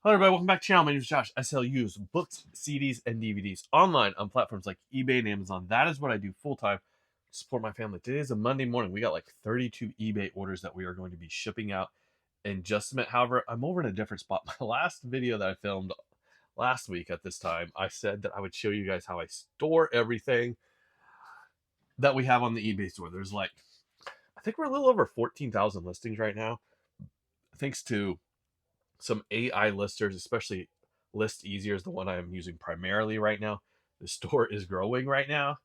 Hello everybody, welcome back to the channel. My name is Josh. I sell used books, CDs, and DVDs online on platforms like eBay and Amazon. That is what I do full time to support my family. Today is a Monday morning. We got like 32 eBay orders that we are going to be shipping out in just a minute. However, I'm over in a different spot. My last video that I filmed last week at this time, I said that I would show you guys how I store everything that we have on the eBay store. There's like, I think we're a little over 14,000 listings right now, thanks to some AI listers, especially List Easier is the one I am using primarily right now. The store is growing right now.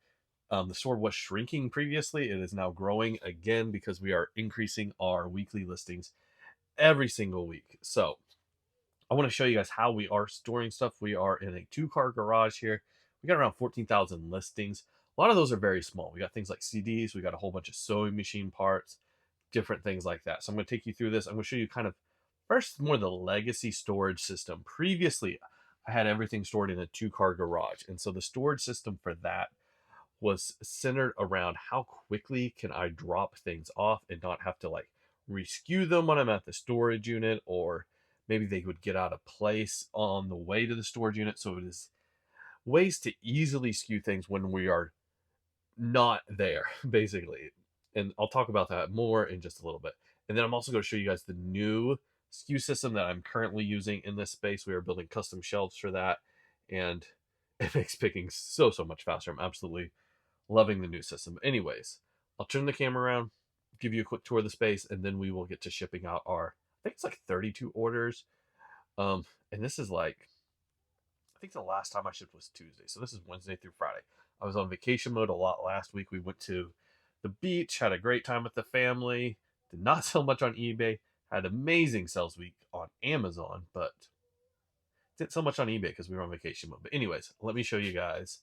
The store was shrinking previously. It is now growing again because we are increasing our weekly listings every single week. So I want to show you guys how we are storing stuff. We are in a two-car garage here. We got around 14,000 listings. A lot of those are very small. We got things like CDs. We got a whole bunch of sewing machine parts, different things like that. So I'm going to take you through this. I'm going to show you kind of first, more the legacy storage system. Previously, I had everything stored in a two-car garage. And so the storage system for that was centered around how quickly can I drop things off and not have to like reskew them when I'm at the storage unit, or maybe they would get out of place on the way to the storage unit. So it is ways to easily skew things when we are not there, basically. And I'll talk about that more in just a little bit. And then I'm also going to show you guys the new SKU system that I'm currently using in this space. We are building custom shelves for that, and it makes picking so much faster. I'm absolutely loving the new system. Anyways, I'll turn the camera around, give you a quick tour of the space, and then we will get to shipping out our, I think it's like 32 orders. And this is like, I think the last time I shipped was Tuesday. So this is Wednesday through Friday. I was on vacation mode a lot last week. We went to the beach, had a great time with the family, did not sell much on eBay, had amazing sales week on Amazon, but didn't sell much on eBay because we were on vacation mode. But anyways, let me show you guys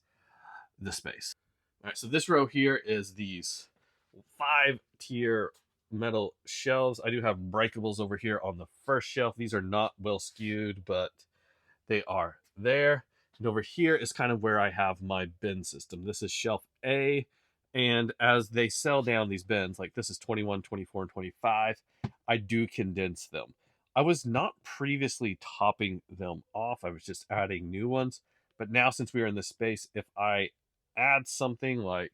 the space. All right, so this row here is these 5-tier metal shelves. I do have breakables over here on the first shelf. These are not well skewed, but they are there. And over here is kind of where I have my bin system. This is shelf A. And as they sell down these bins, like this is 21, 24, and 25, I do condense them. I was not previously topping them off. I was just adding new ones. But now, since we are in this space, if I add something like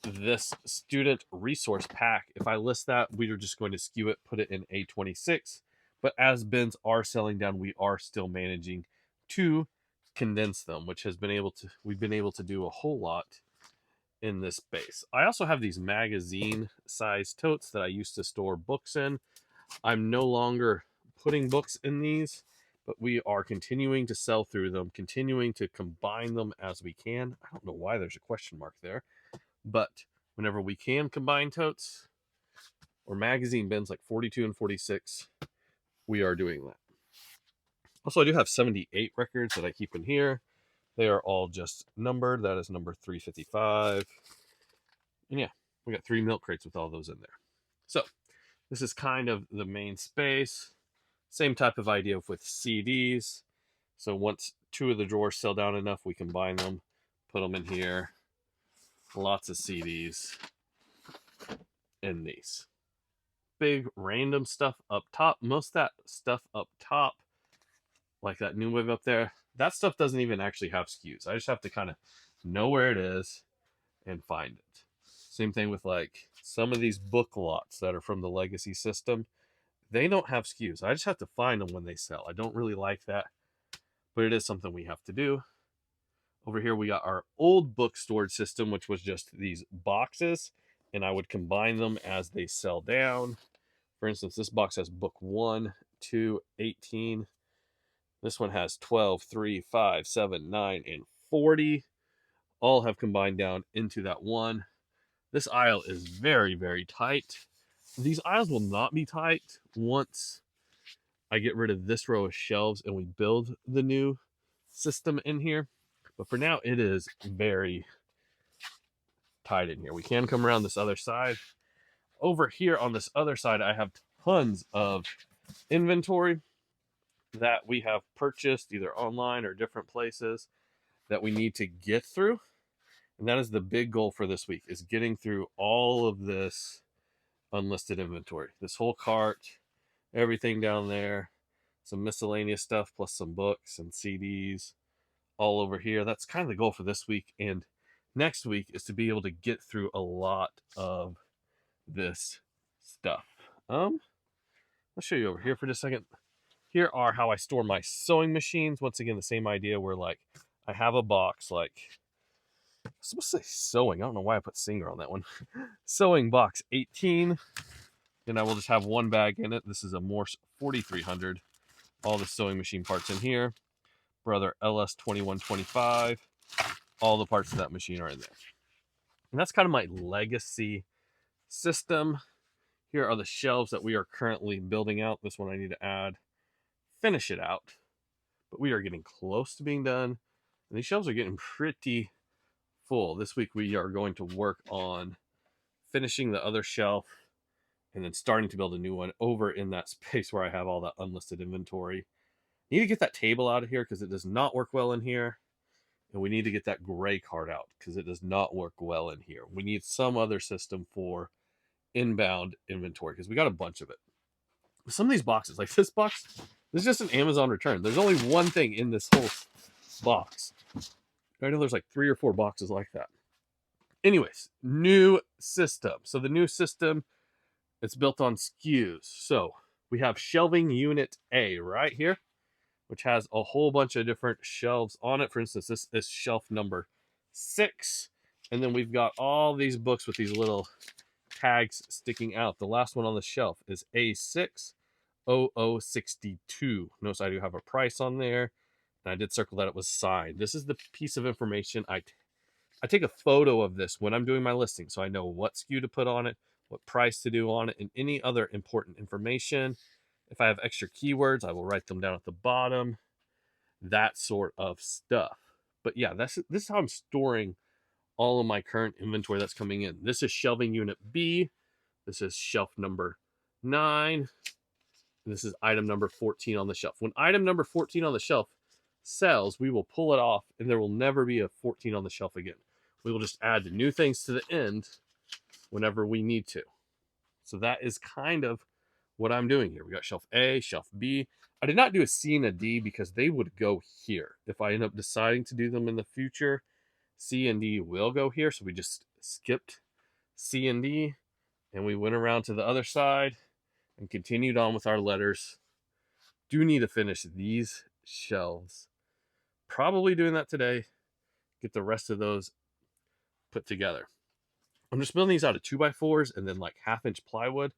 this student resource pack, if I list that, we are just going to skew it, put it in A26. But as bins are selling down, we are still managing to condense them, which has been able to, we've been able to do a whole lot in this space. I also have these magazine size totes that I used to store books in. I'm no longer putting books in these, but we are continuing to sell through them, continuing to combine them as we can. I don't know why there's a question mark there, but whenever we can combine totes or magazine bins like 42 and 46, we are doing that. Also, I do have 78 records that I keep in here. They are all just numbered. That is number 355. And yeah, we got 3 milk crates with all those in there. So this is kind of the main space. Same type of idea with CDs. So once 2 of the drawers sell down enough, we combine them, put them in here. Lots of CDs in these. Big random stuff up top. Most of that stuff up top, like that new wave up there, that stuff doesn't even actually have SKUs. I just have to kind of know where it is and find it. Same thing with like some of these book lots that are from the legacy system. They don't have SKUs. I just have to find them when they sell. I don't really like that, but it is something we have to do. Over here, we got our old book storage system, which was just these boxes, and I would combine them as they sell down. For instance, this box has book 1, 2, 18. This one has 12, 3, 5, 7, 9, and 40. All have combined down into that one. This aisle is very tight. These aisles will not be tight once I get rid of this row of shelves and we build the new system in here. But for now, it is very tight in here. We can come around this other side. Over here on this other side, I have tons of inventory that we have purchased either online or different places that we need to get through. And that is the big goal for this week, is getting through all of this unlisted inventory. This whole cart, everything down there. some miscellaneous stuff, plus some books and CDs all over here. That's kind of the goal for this week. And next week is to be able to get through a lot of this stuff. I'll show you over here for just a second. Here are how I store my sewing machines. Once again, the same idea where like I have a box like, I'm supposed to say sewing. I don't know why I put singer on that one. Sewing box 18. And I will just have one bag in it. This is a Morse 4300. All the sewing machine parts in here. Brother LS 2125. All the parts of that machine are in there. And that's kind of my legacy system. Here are the shelves that we are currently building out. This one I need to add, finish it out. But we are getting close to being done. And these shelves are getting pretty full. This week we are going to work on finishing the other shelf and then starting to build a new one over in that space where I have all that unlisted inventory. Need to get that table out of here because it does not work well in here. And we need to get that gray card out because it does not work well in here. We need some other system for inbound inventory because we got a bunch of it. Some of these boxes, like this box, this is just an Amazon return. There's only one thing in this whole box. I know there's like 3 or 4 boxes like that. Anyways, new system. So the new system, it's built on SKUs. So we have shelving unit A right here, which has a whole bunch of different shelves on it. For instance, this is shelf number 6. And then we've got all these books with these little tags sticking out. The last one on the shelf is A60062. Notice I do have a price on there. And I did circle that it was signed. This is the piece of information I take a photo of this when I'm doing my listing so I know what SKU to put on it, what price to do on it, and any other important information. If I have extra keywords, I will write them down at the bottom, that sort of stuff. But yeah, this is how I'm storing all of my current inventory that's coming in. This is shelving unit B. This is shelf number 9. This is item number 14 on the shelf. When item number 14 on the shelf sells, we will pull it off and there will never be a 14 on the shelf again. We will just add new things to the end whenever we need to. So that is kind of what I'm doing here. We got shelf A, shelf B. I did not do a C and a D because they would go here. If I end up deciding to do them in the future, C and D will go here. So we just skipped C and D and we went around to the other side and continued on with our letters. Do need to finish these shelves. Probably doing that today. Get the rest of those put together. I'm just building these out of 2x4s and then like 1/2 inch plywood.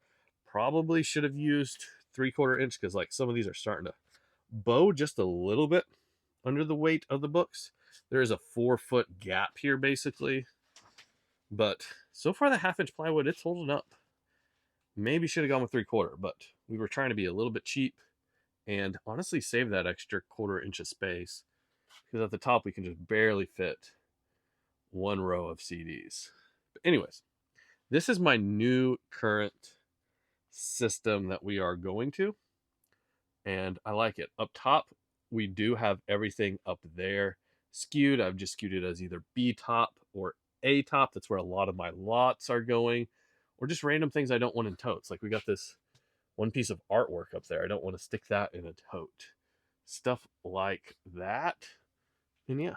Probably should have used 3/4 inch because like some of these are starting to bow just a little bit under the weight of the books. There is a 4-foot gap here basically. But so far the 1/2 inch plywood, it's holding up. Maybe should have gone with 3/4, but we were trying to be a little bit cheap and honestly save that extra 1/4 inch of space because at the top we can just barely fit 1 row of CDs. But anyways, this is my new current system that we are going to, and I like it. Up top, we do have everything up there skewed. I've just skewed it as either B top or A top. That's where a lot of my lots are going, or just random things I don't want in totes. Like we got this one piece of artwork up there. I don't want to stick that in a tote. Stuff like that. And yeah.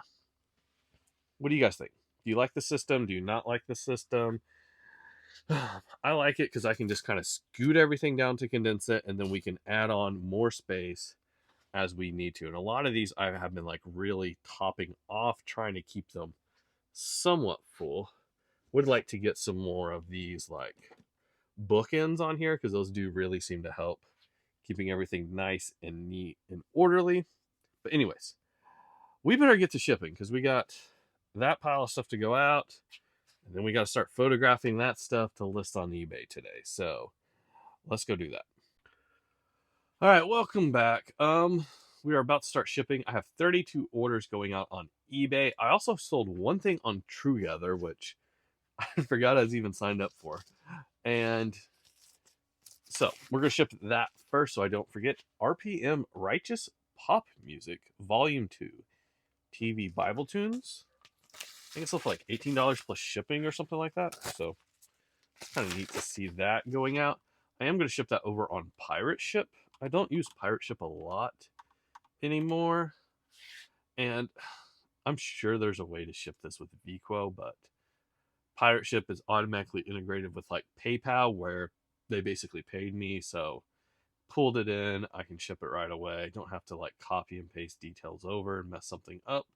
What do you guys think? Do you like the system? Do you not like the system? I like it because I can just kind of scoot everything down to condense it, and then we can add on more space as we need to. And a lot of these I have been like really topping off, trying to keep them somewhat full. Would like to get some more of these like bookends on here because those do really seem to help keeping everything nice and neat and orderly. But anyways, we better get to shipping because we got that pile of stuff to go out. And then we got to start photographing that stuff to list on eBay today. So let's go do that. All right, welcome back. We are about to start shipping. I have 32 orders going out on eBay. I also sold one thing on Trugether, which I forgot I was even signed up for. And so we're going to ship that first so I don't forget. RPM Righteous Pop Music, Volume 2. TV Bible Tunes. I think it's for like $18 plus shipping or something like that. So it's kind of neat to see that going out. I am going to ship that over on Pirate Ship. I don't use Pirate Ship a lot anymore, and I'm sure there's a way to ship this with VQuo, but Pirate Ship is automatically integrated with like PayPal, where they basically paid me, so pulled it in, I can ship it right away. Don't have to like copy and paste details over and mess something up.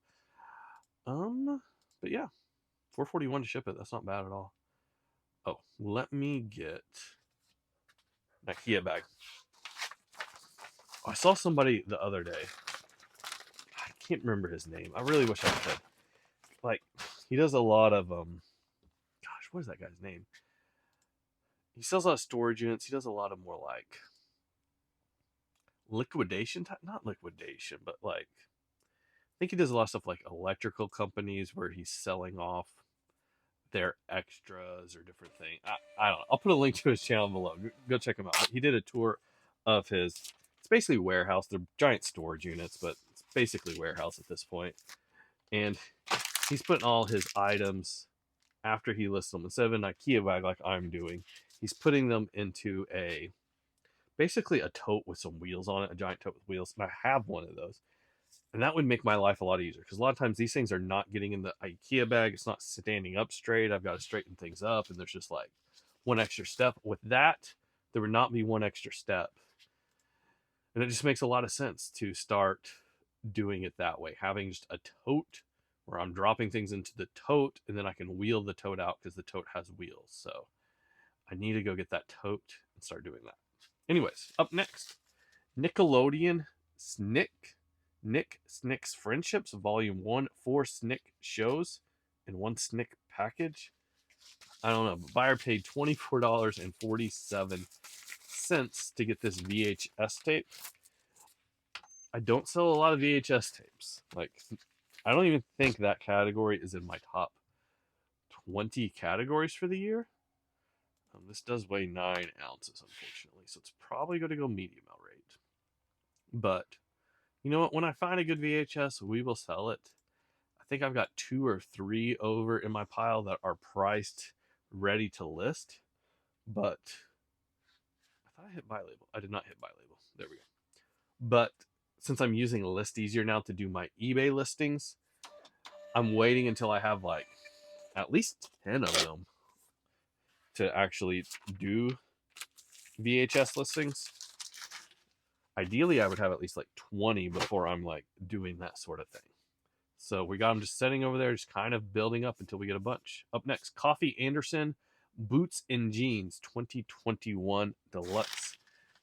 But yeah, 441 to ship it. That's not bad at all. Oh, let me get an IKEA bag. I saw somebody the other day. I can't remember his name. I really wish I could. Like, he does a lot of gosh, what is that guy's name? He sells a lot of storage units. He does a lot of more like liquidation type, not liquidation, but like I think he does a lot of stuff like electrical companies where he's selling off their extras or different things. I don't know. I'll put a link to his channel below. Go check him out. But he did a tour of his. It's basically warehouse. They're giant storage units, but it's basically warehouse at this point. And he's putting all his items after he lists them instead of an IKEA bag like I'm doing. He's putting them into a basically a tote with some wheels on it, a giant tote with wheels. And I have one of those. And that would make my life a lot easier because a lot of times these things are not getting in the IKEA bag. It's not standing up straight. I've got to straighten things up, and there's just like one extra step. With that, there would not be one extra step. And it just makes a lot of sense to start doing it that way, having just a tote where I'm dropping things into the tote, and then I can wheel the tote out because the tote has wheels. So I need to go get that tote and start doing that. Anyways, up next, Nickelodeon Nick Snick's Friendships, Volume 1, 4 Snick shows and 1 Snick package. I don't know, but buyer paid $24.47 to get this VHS tape. I don't sell a lot of VHS tapes. Like, I don't even think that category is in my top 20 categories for the year. This does weigh 9 ounces, unfortunately, so it's probably going to go medium outright. But you know what? When I find a good VHS, we will sell it. I think I've got 2 or 3 over in my pile that are priced ready to list. But I thought I hit buy label. I did not hit buy label. There we go. But since I'm using List Easier now to do my eBay listings, I'm waiting until I have like at least 10 of them to actually do VHS listings. Ideally, I would have at least like 20 before I'm like doing that sort of thing. So we got them just sitting over there, just kind of building up until we get a bunch. Up next, Coffee Anderson, Boots and Jeans 2021 Deluxe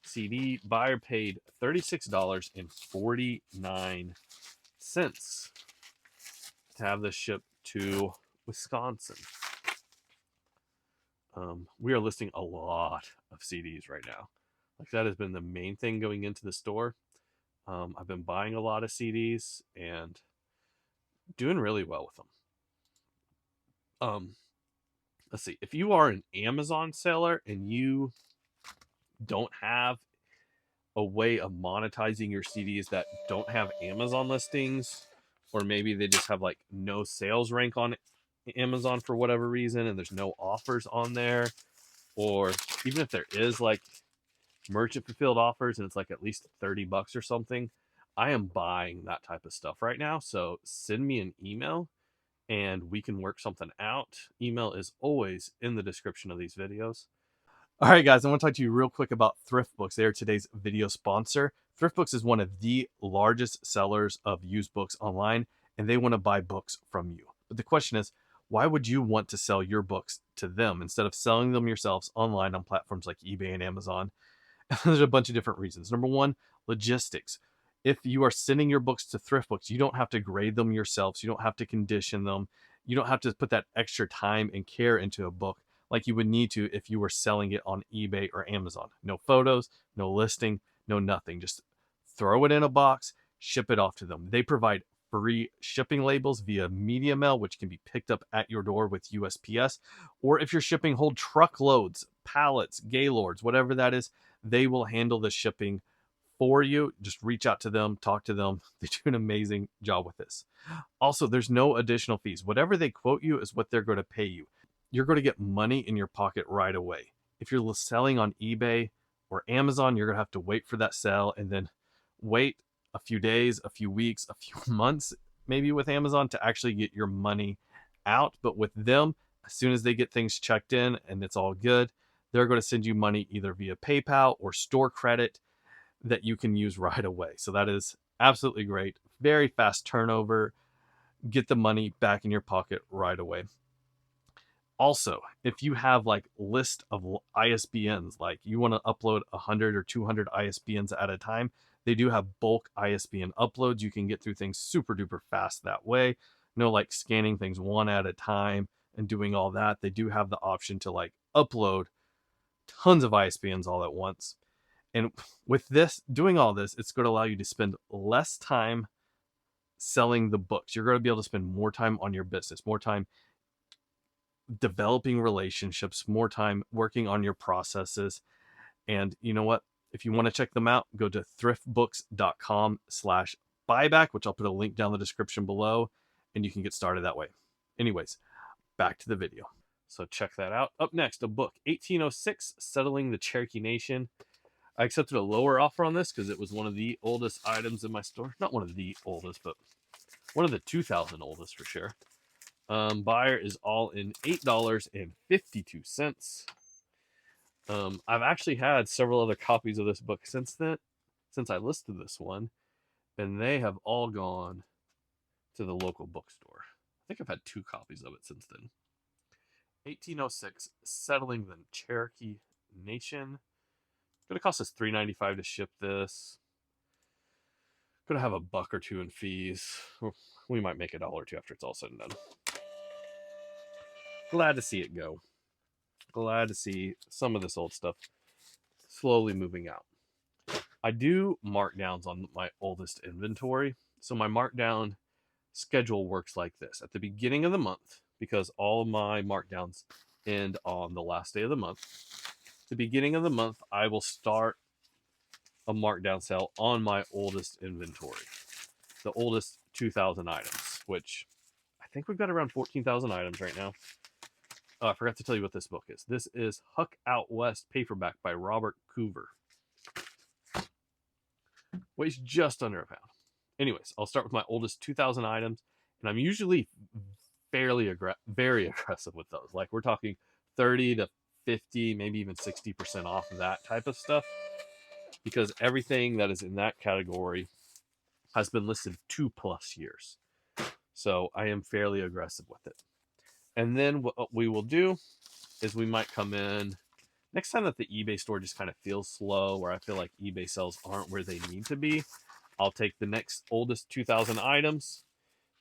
CD. Buyer paid $36.49 to have this shipped to Wisconsin. We are listing a lot of CDs right now. Like, that has been the main thing going into the store. I've been buying a lot of CDs and doing really well with them. Let's see. If you are an Amazon seller and you don't have a way of monetizing your CDs that don't have Amazon listings, or maybe they just have like no sales rank on Amazon for whatever reason and there's no offers on there, or even if there is like merchant fulfilled offers and it's like at least $30 or something, I am buying that type of stuff right now. So send me an email and we can work something out. Email is always in the description of these videos. All right, guys, I want to talk to you real quick about Thrift Books. They are today's video sponsor. Thrift Books is one of the largest sellers of used books online, and they want to buy books from you. But the question is, why would you want to sell your books to them instead of selling them yourselves online on platforms like eBay and Amazon? There's a bunch of different reasons. Number one, logistics. If you are sending your books to Thrift Books, you don't have to grade them yourselves. You don't have to condition them. You don't have to put that extra time and care into a book like you would need to if you were selling it on eBay or Amazon. No photos, no listing, no nothing. Just throw it in a box, ship it off to them. They provide free shipping labels via media mail, which can be picked up at your door with USPS. Or if you're shipping whole truckloads, pallets, gaylords, whatever that is, they will handle the shipping for you. Just reach out to them, talk to them. They do an amazing job with this. Also, there's no additional fees. Whatever they quote you is what they're going to pay you. You're going to get money in your pocket right away. If you're selling on eBay, or Amazon, you're going to have to wait for that sale and then wait a few days, a few weeks, a few months, maybe with Amazon to actually get your money out. But with them, as soon as they get things checked in and it's all good, they're going to send you money either via PayPal or store credit that you can use right away. So that is absolutely great. Very fast turnover. Get the money back in your pocket right away. Also, if you have like list of ISBNs, like you want to upload 100 or 200 ISBNs at a time, they do have bulk ISBN uploads. You can get through things super duper fast that way. No like scanning things one at a time and doing all that. They do have the option to like upload tons of ISBNs all at once. And with this, doing all this, it's going to allow you to spend less time selling the books. You're going to be able to spend more time on your business, more time developing relationships, more time working on your processes. And you know what? If you want to check them out, go to thriftbooks.com/buyback, which I'll put a link down in the description below, and you can get started that way. Anyways, back to the video. So check that out. Up next, a book, 1806, Settling the Cherokee Nation. I accepted a lower offer on this because it was one of the oldest items in my store. Not one of the oldest, but one of the 2000 oldest for sure. Buyer is all in $8.52. I've actually had several other copies of this book since then, since I listed this one, and they have all gone to the local bookstore. I think I've had 2 copies of it since then. 1806, Settling the Cherokee Nation. Gonna cost us $3.95 to ship this. Gonna have a buck or two in fees. We might make $1 or $2 after it's all said and done. Glad to see it go. Glad to see some of this old stuff slowly moving out. I do markdowns on my oldest inventory. So my markdown schedule works like this. At the beginning of the month, because all of my markdowns end on the last day of the month, the beginning of the month, I will start a markdown sale on my oldest inventory, the oldest 2,000 items, which I think we've got around 14,000 items right now. Oh, I forgot to tell you what this book is. This is Huck Out West paperback by Robert Coover. Weighs just under a pound. Anyways, I'll start with my oldest 2,000 items, and I'm usually very aggressive with those. Like we're talking 30 to 50, maybe even 60% off of that type of stuff, because everything that is in that category has been listed 2+ years. So I am fairly aggressive with it. And then what we will do is we might come in next time that the eBay store just kind of feels slow, where I feel like eBay sales aren't where they need to be. I'll take the next oldest 2,000 items.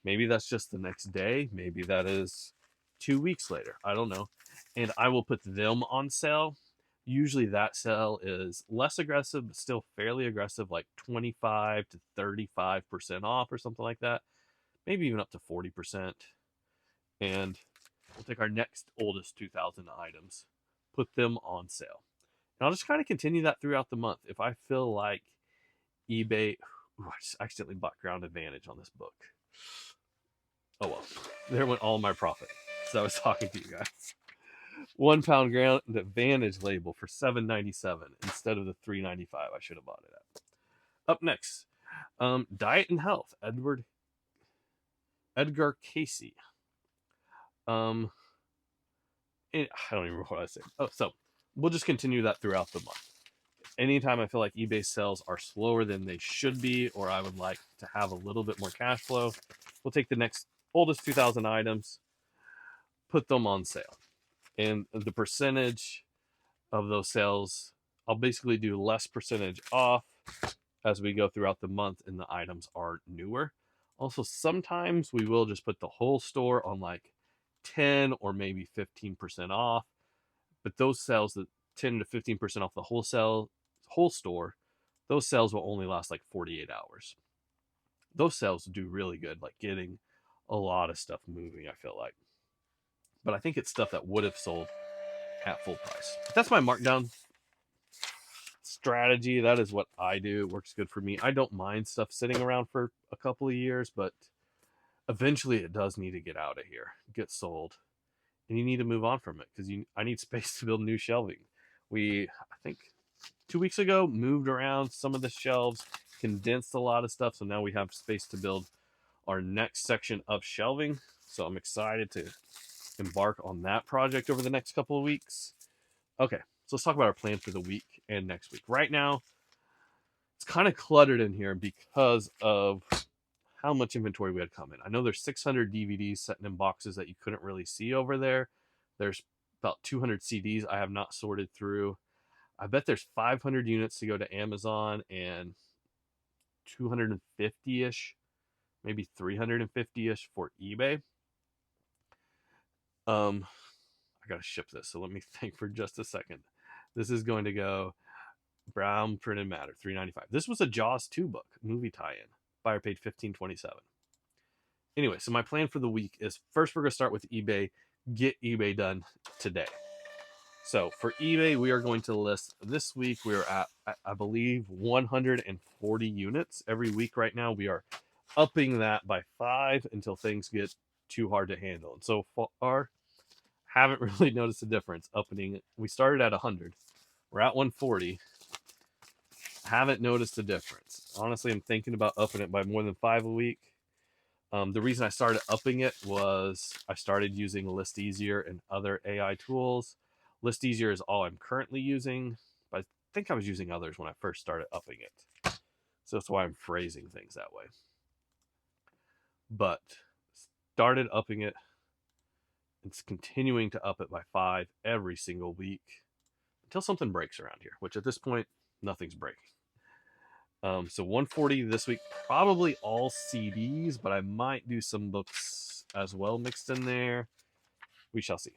Maybe that's just the next day. Maybe that is 2 weeks later. I don't know. And I will put them on sale. Usually that sale is less aggressive, but still fairly aggressive, like 25 to 35% off or something like that. Maybe even up to 40%. And we'll take our next oldest 2,000 items, put them on sale. And I'll just kind of continue that throughout the month. If I feel like eBay... Ooh, I just accidentally bought Ground Advantage on this book. Oh well. There went all my profit. So I was talking to you guys. 1 pound Ground Advantage label for $7.97 instead of the $3.95 I should have bought it at. Up next, Diet and Health, Edgar Casey. I don't even remember what I said. Oh, so we'll just continue that throughout the month. Anytime I feel like eBay sales are slower than they should be, or I would like to have a little bit more cash flow, we'll take the next oldest 2,000 items, put them on sale. And the percentage of those sales, I'll basically do less percentage off as we go throughout the month and the items are newer. Also, sometimes we will just put the whole store on like 10 or maybe 15% off. But those sales, that 10 to 15% off the whole store, those sales will only last like 48 hours. Those sales do really good, like getting a lot of stuff moving, I feel like. But I think it's stuff that would have sold at full price. But that's my markdown strategy. That is what I do. It works good for me. I don't mind stuff sitting around for a couple of years, but eventually it does need to get out of here, get sold. And you need to move on from it because I need space to build new shelving. I think 2 weeks ago, moved around some of the shelves, condensed a lot of stuff, so now we have space to build our next section of shelving. So I'm excited to embark on that project over the next couple of weeks. Okay, so let's talk about our plan for the week and next week. Right now, it's kind of cluttered in here because of how much inventory we had come in. I know there's 600 DVDs sitting in boxes that you couldn't really see over there. There's about 200 CDs I have not sorted through. I bet there's 500 units to go to Amazon and 250-ish, maybe 350-ish for eBay. I gotta ship this, so let me think for just a second. This is going to go brown printed matter, $3.95. This was a Jaws 2 book, movie tie-in. Buyer paid $15.27. Anyway, so my plan for the week is first we're gonna start with eBay, get eBay done today. So for eBay, we are going to list this week. We are at, I believe, 140 units every week right now. We are upping that by 5 until things get too hard to handle. And so far, haven't really noticed a difference. We started at 100. We're at 140. Haven't noticed a difference. Honestly, I'm thinking about upping it by more than 5 a week. The reason I started upping it was I started using List Easier and other AI tools. List Easier is all I'm currently using, but I think I was using others when I first started upping it. So that's why I'm phrasing things that way. But started upping it. It's continuing to up it by 5 every single week until something breaks around here, which at this point, nothing's breaking. So 140 this week, probably all CDs, but I might do some books as well mixed in there. We shall see.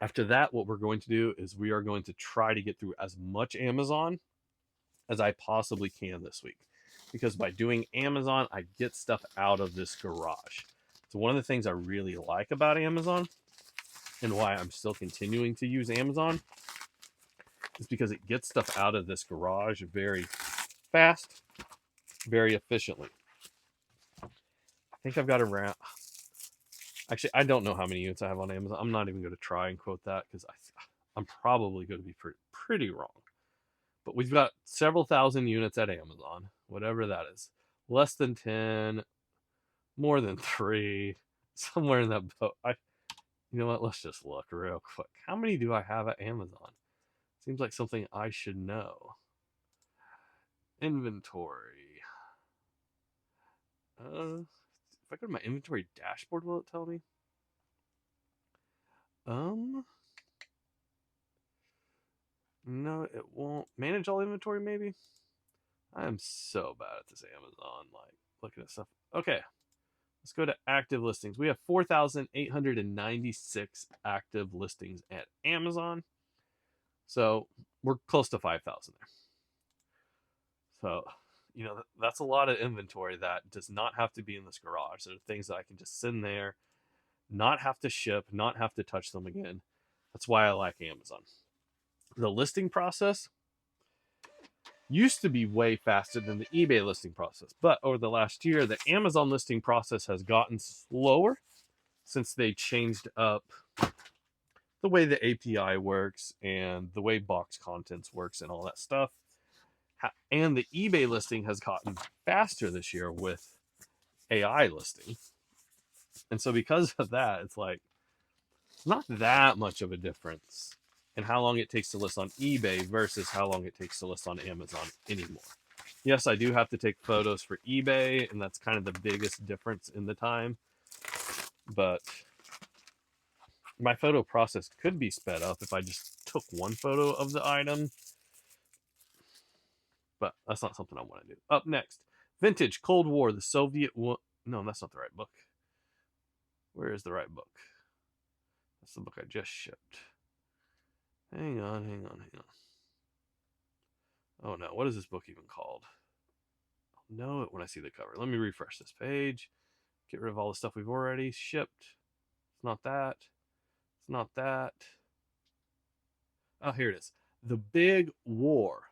After that, what we're going to do is we are going to try to get through as much Amazon as I possibly can this week. Because by doing Amazon, I get stuff out of this garage. So one of the things I really like about Amazon and why I'm still continuing to use Amazon is because it gets stuff out of this garage very fast, very efficiently. I think I've got around... Actually, I don't know how many units I have on Amazon. I'm not even going to try and quote that because I'm probably going to be pretty wrong. But we've got several thousand units at Amazon, whatever that is. Less than 10, more than 3, somewhere in that boat. You know what? Let's just look real quick. How many do I have at Amazon? Seems like something I should know. Inventory. If I go to my inventory dashboard, will it tell me? No, it won't. Manage all inventory, maybe? I am so bad at this Amazon, like, looking at stuff. Okay, let's go to active listings. We have 4,896 active listings at Amazon. So we're close to 5,000 there. So, that's a lot of inventory that does not have to be in this garage. There are things that I can just send there, not have to ship, not have to touch them again. That's why I like Amazon. The listing process used to be way faster than the eBay listing process. But over the last year, the Amazon listing process has gotten slower since they changed up the way the API works and the way box contents works and all that stuff. And the eBay listing has gotten faster this year with AI listing. And so because of that, it's like not that much of a difference in how long it takes to list on eBay versus how long it takes to list on Amazon anymore. Yes, I do have to take photos for eBay, and that's kind of the biggest difference in the time. But my photo process could be sped up if I just took one photo of the item. But that's not something I want to do. Up next, Vintage Cold War, the Soviet... No, that's not the right book. Where is the right book? That's the book I just shipped. Hang on. Oh no, what is this book even called? I'll know it when I see the cover. Let me refresh this page. Get rid of all the stuff we've already shipped. It's not that. It's not that. Oh, here it is. The Big War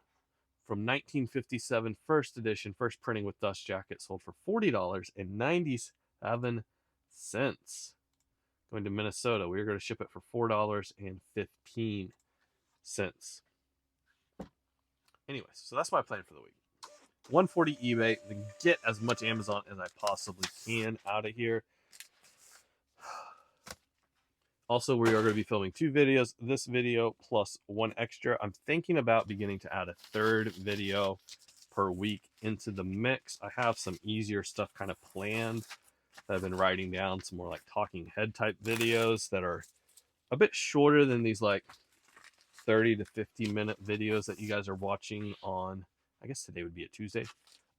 from 1957, first edition, first printing with dust jacket, sold for $40.97. Going to Minnesota. We're going to ship it for $4.15. Anyways, so that's my plan for the week. 140 eBay to get as much Amazon as I possibly can out of here. Also, we are going to be filming 2 videos. This video plus 1 extra. I'm thinking about beginning to add a 3rd video per week into the mix. I have some easier stuff kind of planned that I've been writing down. Some more like talking head type videos that are a bit shorter than these like 30 to 50-minute videos that you guys are watching on, I guess today would be a Tuesday.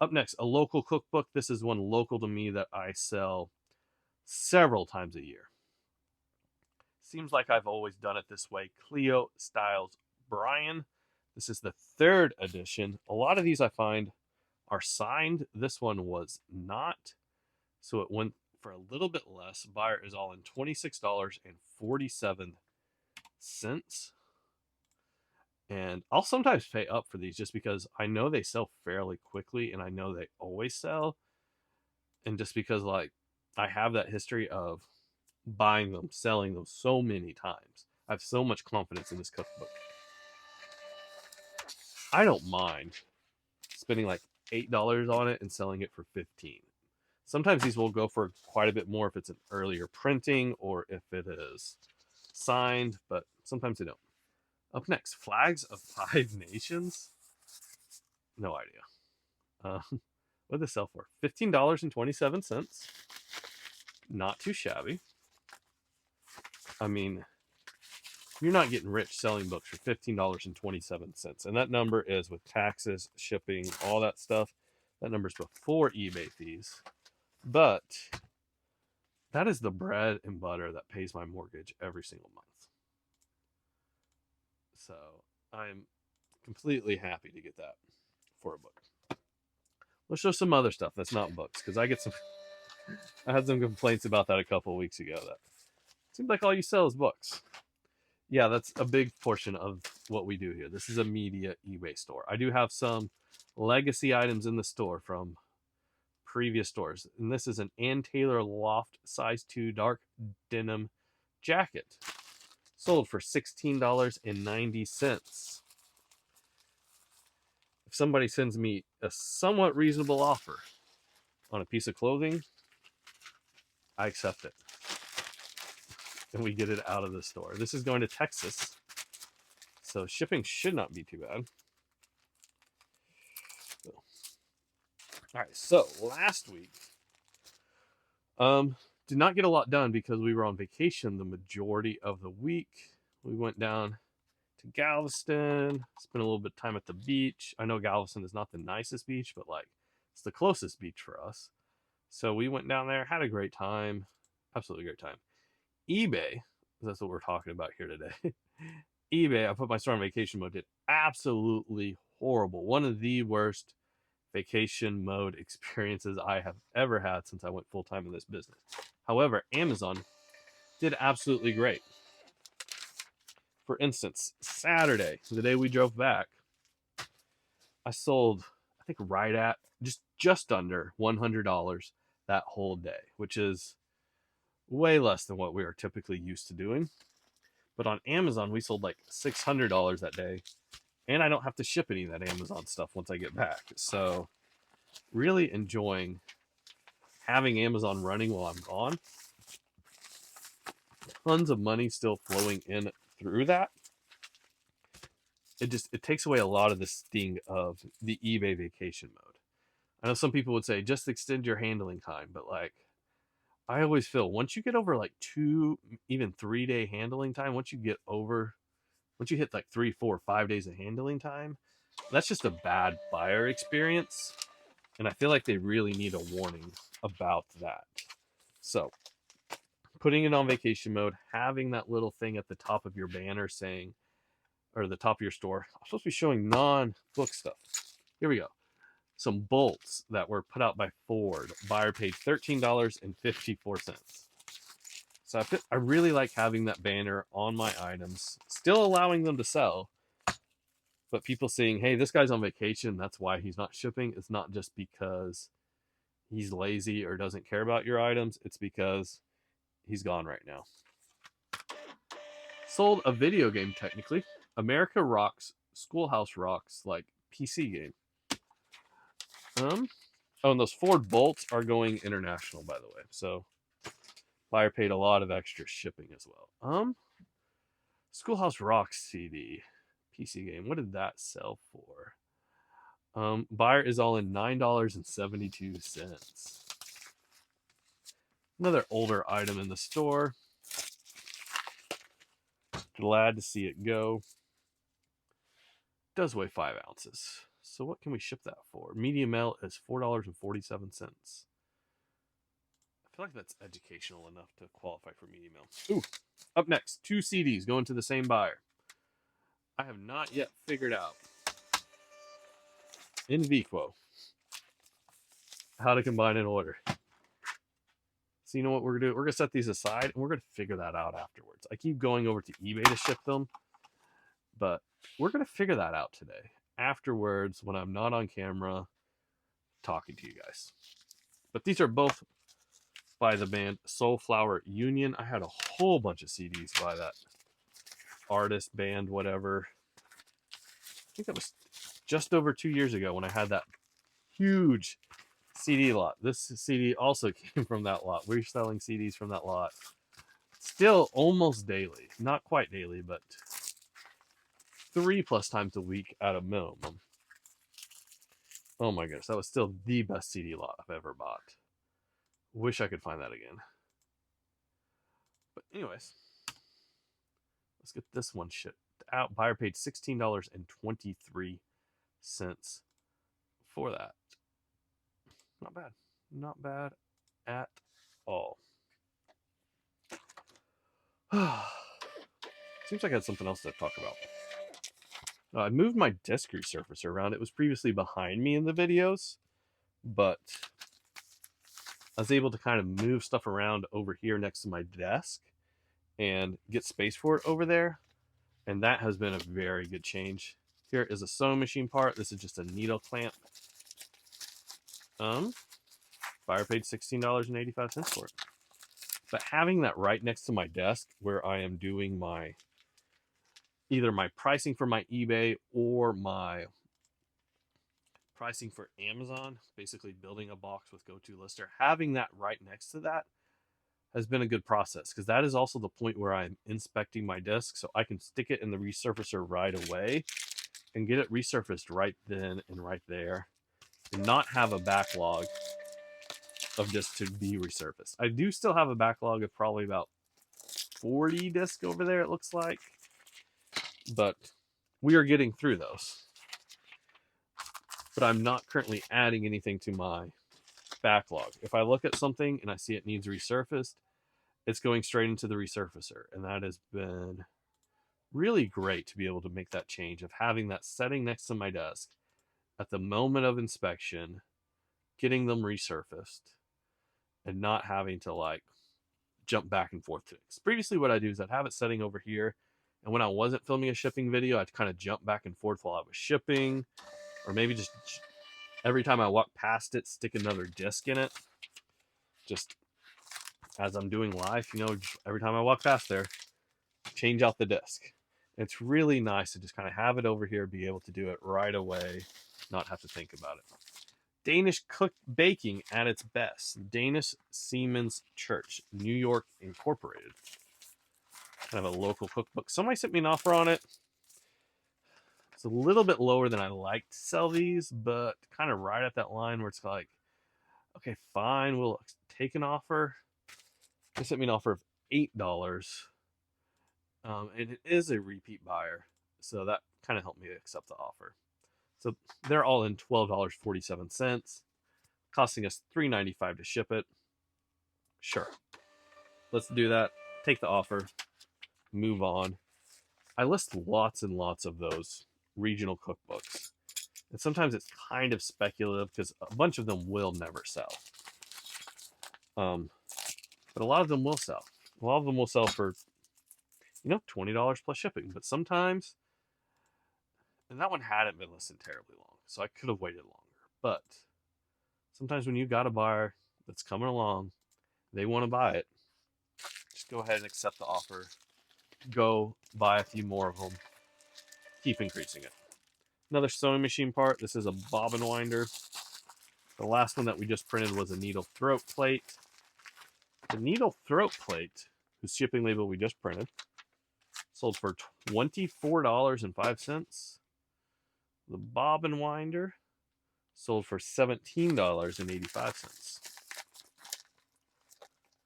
Up next, a local cookbook. This is one local to me that I sell several times a year. Seems like I've always done it this way. Cleo Styles Brian. This is the 3rd edition. A lot of these I find are signed. This one was not. So it went for a little bit less. Buyer is all in $26.47. And I'll sometimes pay up for these just because I know they sell fairly quickly and I know they always sell. And just because like I have that history of buying them, selling them so many times. I have so much confidence in this cookbook. I don't mind spending like $8 on it and selling it for $15. Sometimes these will go for quite a bit more if it's an earlier printing or if it is signed, but sometimes they don't. Up next, Flags of 5 Nations. No idea. What did this sell for? $15.27. Not too shabby. I mean, you're not getting rich selling books for $15.27. And that number is with taxes, shipping, all that stuff. That number is before eBay fees. But that is the bread and butter that pays my mortgage every single month. So I'm completely happy to get that for a book. Let's show some other stuff that's not books, because I had some complaints about that a couple of weeks ago. That seems like all you sell is books. Yeah, that's a big portion of what we do here. This is a media eBay store. I do have some legacy items in the store from previous stores. And this is an Ann Taylor Loft size 2 dark denim jacket. Sold for $16.90. If somebody sends me a somewhat reasonable offer on a piece of clothing, I accept it. And we get it out of the store. This is going to Texas, so shipping should not be too bad. All right, so last week, did not get a lot done because we were on vacation the majority of the week. We went down to Galveston, spent a little bit of time at the beach. I know Galveston is not the nicest beach, but like it's the closest beach for us. So we went down there, had a great time, absolutely great time. eBay, that's what we're talking about here today. eBay, I put my store on vacation mode, did absolutely horrible. One of the worst vacation mode experiences I have ever had since I went full-time in this business. However, Amazon did absolutely great. For instance, Saturday, the day we drove back, I sold, I think right at just under $100 that whole day, which is way less than what we are typically used to doing. But on Amazon, we sold like $600 that day, and I don't have to ship any of that Amazon stuff once I get back. So really enjoying having Amazon running while I'm gone. Tons of money still flowing in through that. It takes away a lot of the sting of the eBay vacation mode. I know some people would say just extend your handling time, but like I always feel once you get over like 2, even 3 day handling time, once you hit like 3, 4, 5 days of handling time, that's just a bad buyer experience. And I feel like they really need a warning about that. So putting it on vacation mode, having that little thing at the top of your banner saying, or the top of your store, I'm supposed to be showing non-book stuff. Here we go. Some bolts that were put out by Ford. Buyer paid $13.54. So I really like having that banner on my items, still allowing them to sell, but people saying, hey, this guy's on vacation, that's why he's not shipping. It's not just because he's lazy or doesn't care about your items. It's because he's gone right now. Sold a video game, technically. America Rocks, Schoolhouse Rocks, like PC game. Oh, and those Ford Bolts are going international, by the way. So buyer paid a lot of extra shipping as well. Schoolhouse Rocks CD, PC game. What did that sell for? Buyer is all in $9.72. Another older item in the store. Glad to see it go. Does weigh 5 ounces. So what can we ship that for? Medium L is $4.47. I feel like that's educational enough to qualify for medium L. Ooh, up next, 2 CDs going to the same buyer. I have not yet figured out in Vequo how to combine an order. So you know what we're gonna do? We're gonna set these aside and we're gonna figure that out afterwards. I keep going over to eBay to ship them, but we're gonna figure that out today. Afterwards, when I'm not on camera talking to you guys. But these are both by the band Soulflower Union. I had a whole bunch of CDs by that artist, band, whatever. I think that was just over 2 years ago when I had that huge CD lot. This CD also came from that lot. We're selling CDs from that lot. Still almost daily. Not quite daily, but 3+ times a week at a minimum. Oh my goodness, that was still the best CD lot I've ever bought. Wish I could find that again. But anyways, let's get this one shipped out. Buyer paid $16.23 for that. Not bad. Not bad at all. Seems like I had something else to talk about. I moved my disc resurfacer around. It was previously behind me in the videos, but I was able to kind of move stuff around over here next to my desk and get space for it over there. And that has been a very good change. Here is a sewing machine part. This is just a needle clamp. Buyer paid $16.85 for it. But having that right next to my desk where I am doing my either my pricing for my eBay or my pricing for Amazon, basically building a box with GoToLister, having that right next to that has been a good process because that is also the point where I'm inspecting my disc so I can stick it in the resurfacer right away and get it resurfaced right then and right there and not have a backlog of discs to be resurfaced. I do still have a backlog of probably about 40 discs over there, it looks like, but we are getting through those. But I'm not currently adding anything to my backlog. If I look at something and I see it needs resurfaced, it's going straight into the resurfacer. And that has been really great to be able to make that change of having that setting next to my desk at the moment of inspection, getting them resurfaced, and not having to like jump back and forth to it. Previously what I do is I'd have it setting over here, and when I wasn't filming a shipping video, I'd kind of jump back and forth while I was shipping, or maybe just every time I walk past it, stick another disc in it. Just as I'm doing live, you know, every time I walk past there, change out the disc. It's really nice to just kind of have it over here, be able to do it right away, not have to think about it. Danish baking at its best. Danish Seamen's Church, New York Incorporated. Kind of a local cookbook. Somebody sent me an offer on it. It's a little bit lower than I like to sell these, but kind of right at that line where it's like, okay, fine, we'll take an offer. They sent me an offer of $8. And it is a repeat buyer, so that kind of helped me accept the offer. So they're all in $12.47, costing us $3.95 to ship it. Sure, let's do that. Take the offer, move on. I list lots and lots of those regional cookbooks, and sometimes it's kind of speculative because a bunch of them will never sell. But a lot of them will sell. A lot of them will sell for, you know, $20 plus shipping. But sometimes, and that one hadn't been listed terribly long, so I could have waited longer. But sometimes when you got a buyer that's coming along, they want to buy it, just go ahead and accept the offer. Go buy a few more of them. keep increasing it. Another sewing machine part. This is a bobbin winder. The last one that we just printed was a needle throat plate. The needle throat plate, whose shipping label we just printed, sold for $24.05. The bobbin winder sold for $17.85.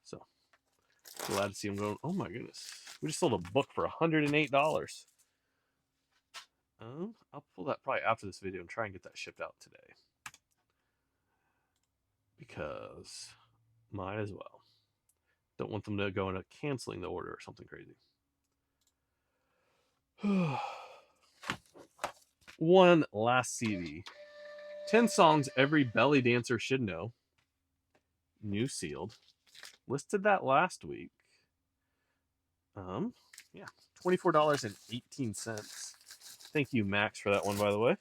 So glad to see them going. Oh my goodness. We just sold a book for $108. I'll pull that probably after this video and try and get that shipped out today. Because might as well. Don't want them to go into canceling the order or something crazy. One last CD. 10 songs every belly dancer should know. New sealed. Listed that last week. Yeah, $24.18. Thank you, Max, for that one, by the way.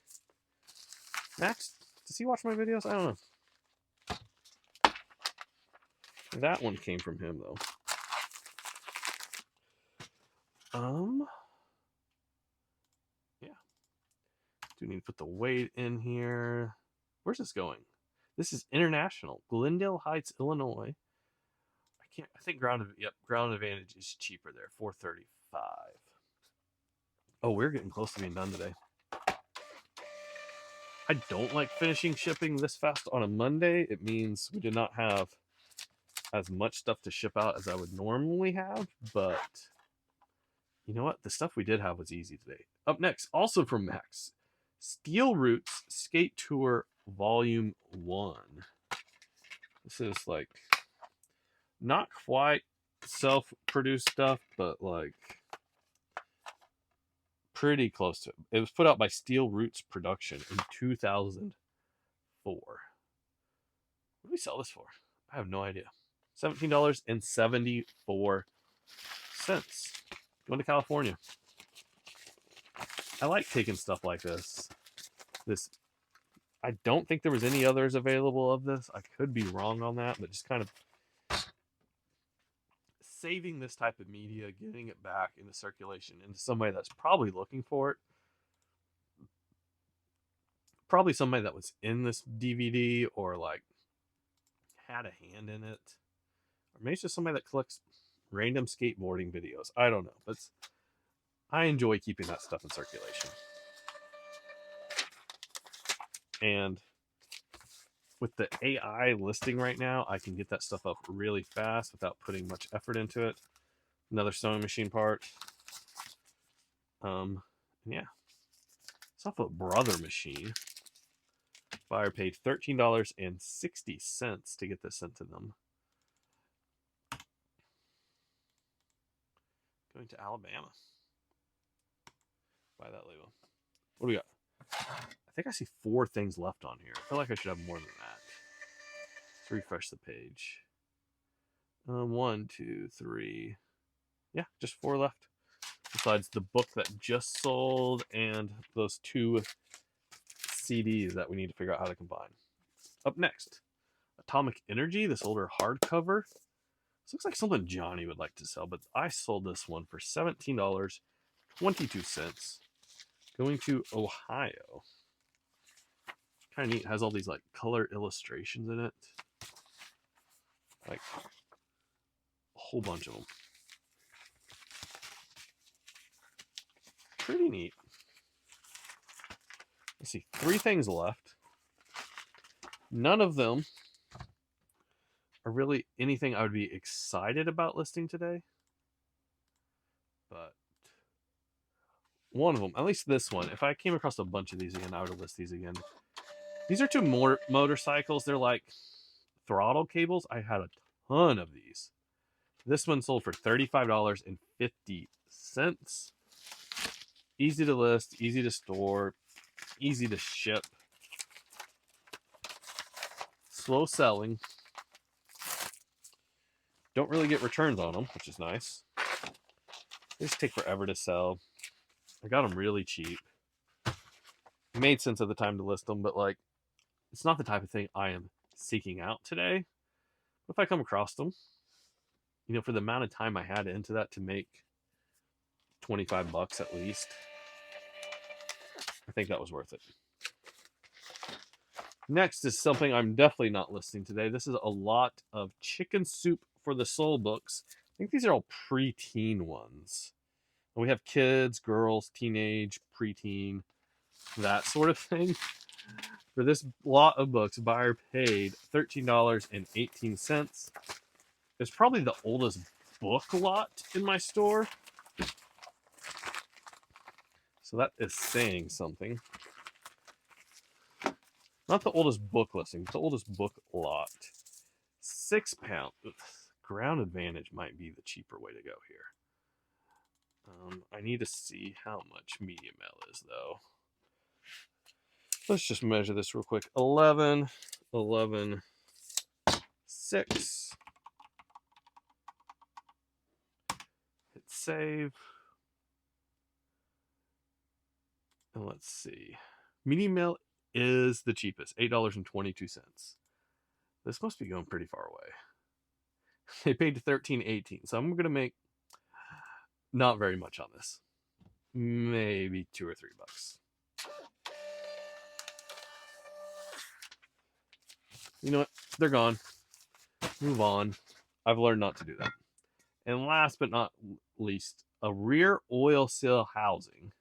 Max, does he watch my videos? I don't know. That one came from him, though. Yeah. Do need to put the weight in here. Where's this going? This is international. Glendale Heights, Illinois. I think Ground Advantage is cheaper there. $4.35. Oh, we're getting close to being done today. I don't like finishing shipping this fast on a Monday. It means we did not have as much stuff to ship out as I would normally have, but you know what? The stuff we did have was easy today. Up next, also from Max, Steel Roots Skate Tour Volume 1. This is like not quite self-produced stuff, but like pretty close to it. It was put out by Steel Roots Production in 2004. What do we sell this for? I have no idea. $17.74. Going to California. I like taking stuff like this. I don't think there was any others available of this. I could be wrong on that, but just kind of saving this type of media, getting it back into circulation into somebody that's probably looking for it. Probably somebody that was in this DVD or like had a hand in it. Or maybe it's just somebody that collects random skateboarding videos. I don't know. But I enjoy keeping that stuff in circulation. And with the AI listing right now, I can get that stuff up really fast without putting much effort into it. Another sewing machine part. Yeah. It's off a Brother machine. Buyer paid $13.60 to get this sent to them. Going to Alabama. Buy that label. What do we got? I think I see 4 things left on here. I feel like I should have more than that. Let's refresh the page. 1, 2, 3. Yeah, just 4 left. Besides the book that just sold and those 2 CDs that we need to figure out how to combine. Up next, Atomic Energy, this older hardcover. This looks like something Johnny would like to sell, but I sold this one for $17.22. Going to Ohio. Kind of neat. It has all these like color illustrations in it. Like a whole bunch of them. Pretty neat. Let's see. 3 things left. None of them are really anything I would be excited about listing today. But one of them, at least this one, if I came across a bunch of these again, I would list these again. These are 2 more motorcycles. They're like throttle cables. I had a ton of these. This one sold for $35.50. Easy to list, easy to store, easy to ship. Slow selling. Don't really get returns on them, which is nice. They just take forever to sell. I got them really cheap. It made sense at the time to list them, but like, it's not the type of thing I am seeking out today. But if I come across them, you know, for the amount of time I had into that to make $25 at least, I think that was worth it. Next is something I'm definitely not listing today. This is a lot of Chicken Soup for the Soul books. I think these are all preteen ones. And we have kids, girls, teenage, preteen, that sort of thing. For this lot of books, buyer paid $13.18. It's probably the oldest book lot in my store. So that is saying something. Not the oldest book listing, but the oldest book lot. £6. Ground Advantage might be the cheaper way to go here. I need to see how much medium L is, though. Let's just measure this real quick. 11, 11, 6. Hit save. And let's see. Medium L is the cheapest, $8.22. This must be going pretty far away. They paid $13.18, so I'm going to make not very much on this. Maybe $2 or $3. You know what? They're gone. Move on. I've learned not to do that. And last but not least, a rear oil seal housing.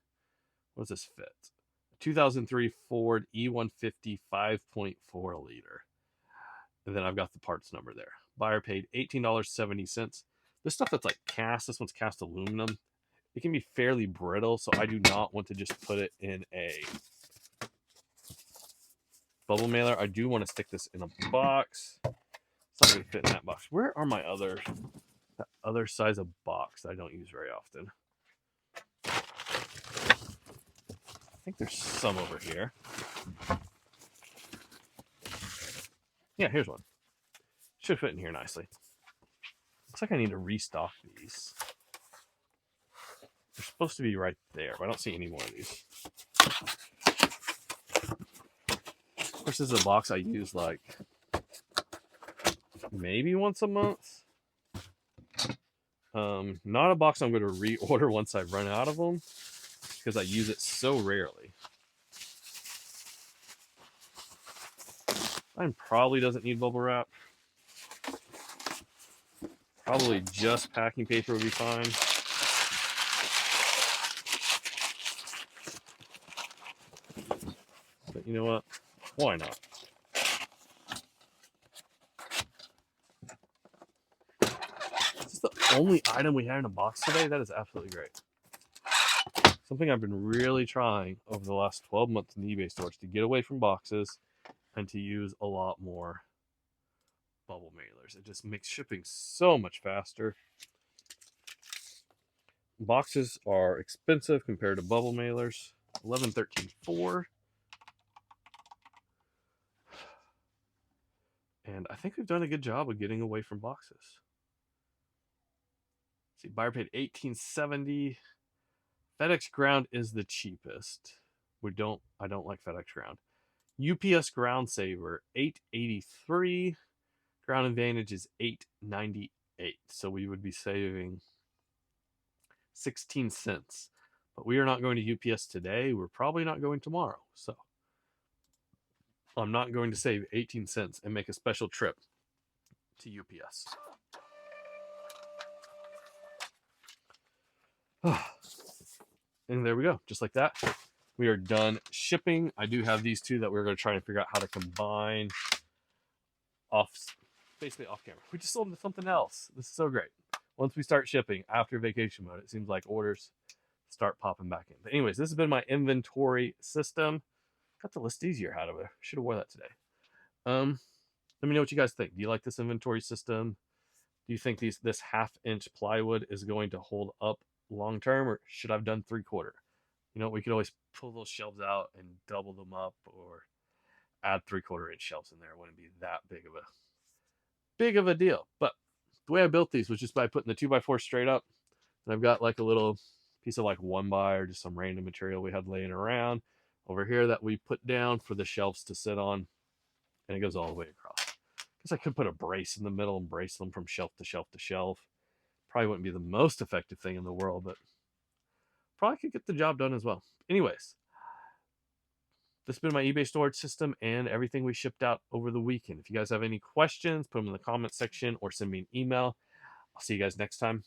What does this fit? 2003 Ford E150 5.4 liter. And then I've got the parts number there. Buyer paid $18.70. This stuff that's like cast, this one's cast aluminum. It can be fairly brittle, so I do not want to just put it in a bubble mailer. I do want to stick this in a box. It's not going to fit in that box. Where are my that other size of box that I don't use very often? I think there's some over here. Yeah, here's one. Should fit in here nicely. Looks like I need to restock these. They're supposed to be right there, but I don't see any more of these. Of course, this is a box I use like maybe once a month. Not a box I'm going to reorder once I run out of them, because I use it so rarely. Mine probably doesn't need bubble wrap. Probably just packing paper would be fine. But you know what? Why not? Is this the only item we had in a box today? That is absolutely great. Something I've been really trying over the last 12 months in the eBay stores to get away from boxes and to use a lot more bubble mailers. It just makes shipping so much faster. Boxes are expensive compared to bubble mailers. 11, 13, 4. And I think we've done a good job of getting away from boxes. See, buyer paid $18.70. FedEx Ground is the cheapest. I don't like FedEx Ground. UPS Ground Saver, $8.83. Ground Advantage is $8.98. So we would be saving 16 cents. But we are not going to UPS today. We're probably not going tomorrow. So I'm not going to save 18 cents and make a special trip to UPS. And there we go. Just like that. We are done shipping. I do have these two that we're going to try and figure out how to combine basically off camera. We just sold them to something else. This is so great. Once we start shipping after vacation mode, it seems like orders start popping back in. But anyways, this has been my inventory system. Got the list easier out of it. Should have wore that today. Let me know what you guys think. Do you like this inventory system? Do you think this 1/2-inch plywood is going to hold up long term, or should I have done 3/4? You know, we could always pull those shelves out and double them up, or add 3/4-inch shelves in there. It wouldn't be that big of a deal. But the way I built these was just by putting the 2x4 straight up, and I've got like a little piece of like 1x or just some random material we had laying around over here that we put down for the shelves to sit on, and it goes all the way across. Guess I could put a brace in the middle and brace them from shelf to shelf to shelf. Probably wouldn't be the most effective thing in the world, but probably could get the job done as well. Anyways, this has been my eBay storage system and everything we shipped out over the weekend. If you guys have any questions, put them in the comment section or send me an email. I'll see you guys next time.